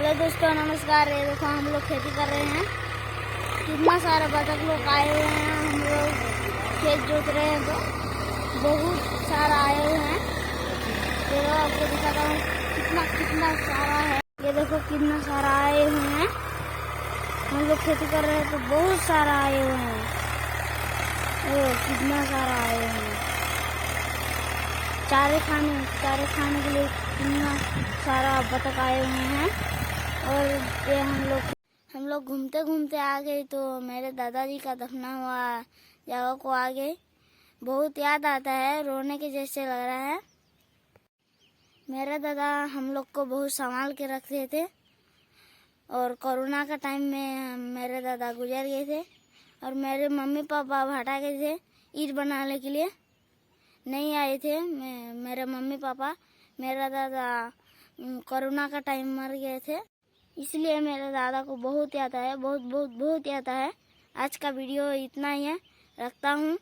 Hello दोस्तों, नमस्कार। ये देखो हम लोग खेती कर रहे हैं। कितना सारा बतख लोग आए हुए हैं। हम लोग खेत जोत रहे हैं तो बहुत सारा आए हुए हैं। ये देखो आपको दिखाता हूँ कितना सारा है। ये देखो कितना सारा आए हुए हैं। हम लोग खेती कर रहे हैं तो बहुत सारा आए हुए हैं। कितना सारा आए हुए हैं। चारे खाने के लिए कितना सारा बतख आए हुए हैं। और ये हम लोग घूमते घूमते आ गए तो मेरे दादाजी का दफना हुआ जगह को आ गए। बहुत याद आता है, रोने के जैसे लग रहा है। मेरे दादा हम लोग को बहुत संभाल के रखते थे और कोरोना का टाइम में मेरे दादा गुजर गए थे और मेरे मम्मी पापा भाटा गए थे ईट बनाने के लिए, नहीं आए थे मेरे मम्मी पापा। मेरा दादा कोरोना का टाइम मर गए थे, इसलिए मेरे दादा को बहुत याद है, बहुत याद है। आज का वीडियो इतना ही है, रखता हूँ।